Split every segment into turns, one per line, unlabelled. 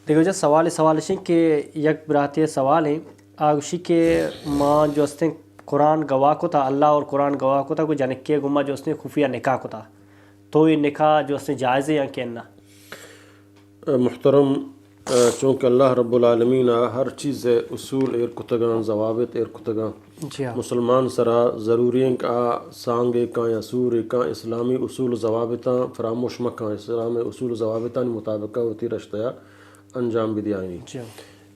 دیکھو جو سوال کہ یک براتی سوال ہیں آگوشی کہ ماں جو اس نے قرآن گواہ کو تھا اللہ اور قرآن گواہ کو تھا کوئی جنکے گما جو اس نے خفیہ نکاح کو تھا تو یہ نکاح جو اس نے جائز ہے یا کہنا؟
محترم چونکہ اللہ رب العالمین ہر چیز اصول ایر کتگان ضوابط ایر کتگان
جی ہاں
مسلمان سرا ضروری کا سانگ کا یا سور کا اسلامی اصول ضوابطاں فراموش مکاں اسلام اصول ضوابطاں مطابقہ ہوتی رشتہ انجام بھی دیائیں
جی ہاں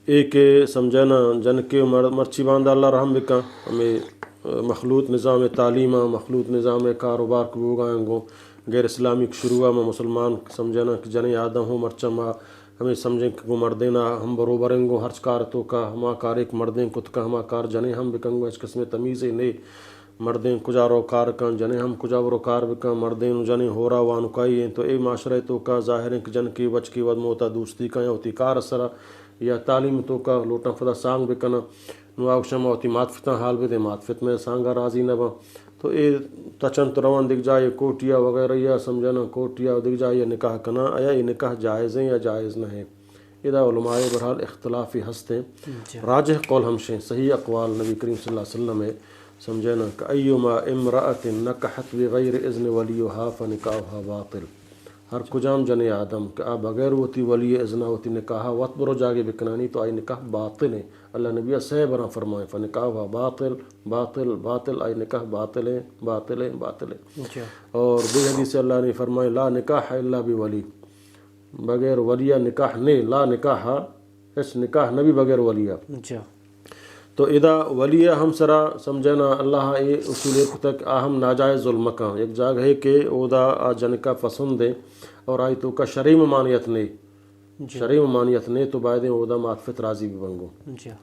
ایک سمجھنا جن کے مرچی باندھ اللہ رحم بکا ہمیں مخلوط نظام تعلیم مخلوط نظام کاروبار کو گائیں گو غیر اسلامک شروع میں مسلمان سمجھنا کہ جن آدم ہو مرچما ہمیں سمجھیں کہ کو مردینا ہم بروبریں گو ہر کار تو کا ہما کار ایک مردیں کت کا ہما کار جنے ہم بکن گو اس قسم تمیز نہیں مردیں کجا رو کار کن جنے ہم کجا رو کار بکن مردیں جنے ہو رہا وانکائی ہیں تو اے معاشرے تو کا ظاہر ہے کہ جن کی بچ کی ود موتا دوستی کا یا ہوتی کار اثرہ یا تعلیم تو کا لوٹا فدا سانگ بکنا نو آوشم ہوتی ماتفتاں حال بھی دے ماتفت میں سانگا راضی نہ با تو اے تچن تو روان دکھ جائے کوٹیا وغیرہ یا سمجھنا کوٹیا دکھ جائے نکاح کنا آیا یہ نکاح جائز ہیں یا جائز نہ ہے ادا علماء برحال اختلافی ہستے راجح قول ہمشیں صحیح اقوال نبی کریم صلی اللہ علیہ وسلم میں سمجھنا کہ ایما امرأت نکحت بغیر اذن ولیہا فنکاحها باطل ہر کجام جن آدم کہ آ بغیر ہوتی ولی اذنہ ہوتی نکاح وقت برو جاگے بکنانی تو آئی نکاح باطل ہے اللہ نبی صحیح برا فرمائے فنکاحها باطل باطل باطل آئی نکاح باطل ہے باطل ہے باطل ہے اور دو حدیث اللہ نے فرمائے لا نکاح الا بولی بغیر ولیہ نکاح نہیں لا نکاح اس نکاح نبی بغیر ولیہ تو ادا ولی ہم سرا سمجھنا اللہ اے اصول تک آہم ناجائز ظلم کا ایک جاگ ہے کہ اودا آ جن کا پسند ہے اور آئی تو کا شرعی ممانعت نہیں شرعی ممانعت نہیں تو باید اودا معطفت راضی بھی بنگو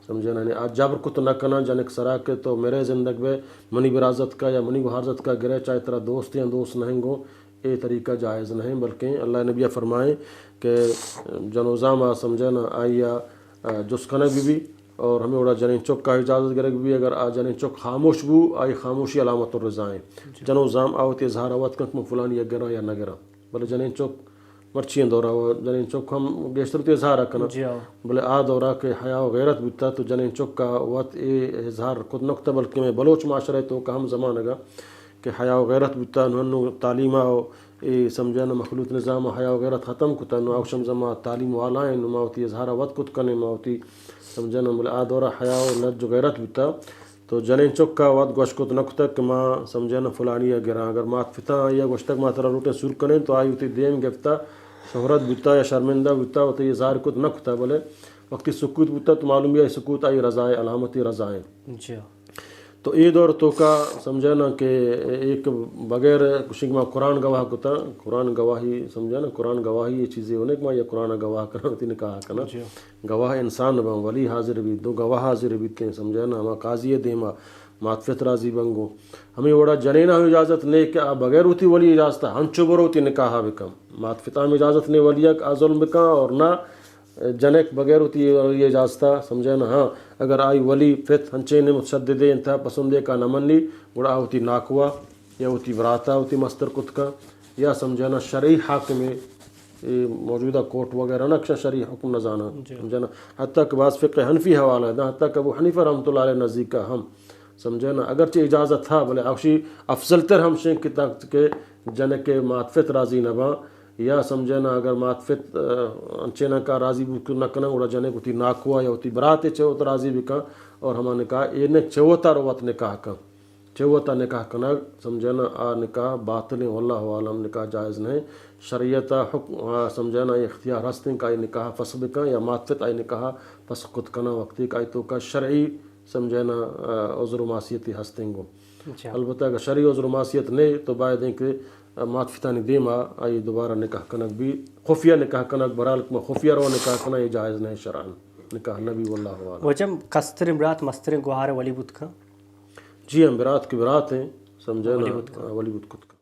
سمجھنا نہیں آج جبر کت نہ کنا جنک سرا کے تو میرے زندگ میں منی برازت کا یا منی بحارزت کا گرے چاہے ترا دوست یا دوست نہیں گو اے طریقہ جائز نہیں بلکہ اللہ نبی فرمائیں کہ جنوزام سمجھنا آئیا جس کھنک بھی اور ہمیں اڑا جنین چک کا اجازت گرگ بھی اگر آ جنین چک خاموش بو آئی خاموشی علامت الرضائیں جنو زام آوتی اظہار آوات کنک میں فلانی یا گرا یا نہ گرا بلے جنین چک مرچین دورا ہوا جنین چک ہم گیشتر تو اظہار کنا بلے آ دورا کہ حیا و غیرت بیتا تو جنین چک کا وقت اے اظہار خود نکتہ بلکہ میں بلوچ معاشرے تو کا ہم زمانہ گا کہ حیا و غیرت بیتا نو تعلیمہ اے سمجھنا مخلوط نظام حیا و غیرت ختم کتا نو آوشم زمان تعلیم والائیں نو ماوتی اظہار وقت کت کنے ماوتی سمجھنا بلے آ دورا حیا و لج غیرت بیتا تو جنین چک کا وقت گوش کت نکتک کہ ماں سمجھنا فلانی یا گرا اگر مات فتاں یا گوشتک ماں ترا روٹے سور کنیں تو آئی ہوتی دیم گفتا شہرت بیتا یا شرمندہ بیتا ہوتا یہ اظہار کت نکتا بلے وقتی سکوت بیتا تو معلوم ہے سکوت آئی رضائے علامتی رضائیں تو اے دور تو کا سمجھنا کہ ایک بغیر کشنگ ماں قرآن گواہ کتا قرآن گواہی سمجھنا قرآن گواہی یہ چیزیں ہونے کہ ماں یہ قرآن گواہ کرنا ہوتی نکاح کنا گواہ انسان با ولی حاضر بھی دو گواہ حاضر بھی تھے سمجھنا ہما قاضی دیما معطفت راضی بنگو ہمیں وڑا جنینہ اجازت نہیں کہ آ بغیر ہوتی ولی اجازت ہنچو برو ہوتی نکاح بکم معطفتہ میں اجازت نہیں ولیہ کا ظلم بکا اور نہ جنک بغیر ہوتی ولی اجازتہ سمجھنا ہاں اگر آئی ولی فت ہنچے نے متشدد انتہا پسندے کا نمن لی وڑا ہوتی ناکوا یا ہوتی براتا ہوتی مستر کت کا یا سمجھنا شرعی حاکم موجودہ کوٹ وغیرہ نقشہ شرعی حکم نہ جانا سمجھنا حتیٰ کہ بعض فقہ حنفی حوالہ ہے حتیٰ کہ ابو حنیفہ رحمۃ اللہ علیہ نزدیک کا ہم سمجھنا اگرچہ اجازت تھا بلے آوشی افضل تر ہم شیں کہ جنک کے معطفت راضی نبا یا سمجھنا اگر معطفت انچے نہ کا راضی نہ کنا اڑا جنک ہوتی ناکوا یا ہوتی براتے چوت راضی بھی کا اور ہما نکاح یہ چوتا روت نکاح کا چوتا نکاح کنا سمجھنا آ نکاح باطل واللہ عالم نکاح جائز نہیں شریعت حکم سمجھنا اختیار ہستیں کا نکاح فسخ کا یا معطفت آئی نکاح فسخ کت کنا وقتی کا تو کا شرعی سمجھنا عذر و معصیتی ہستیں گو البتہ اگر شرعی عذر و معصیت نہیں تو باید ہیں کہ معطفتانی دیما آئی دوبارہ نکاح کنک بھی خفیہ نکاح کنک برالک میں خفیہ رو نکاح کنا یہ جائز نہیں شرعن نکاح نبی واللہ عالم
وجم کستر امرات مستر گوہار ولی بود کا
جی ہم برات کی برات ہیں سمجھنا ولی بود کت کا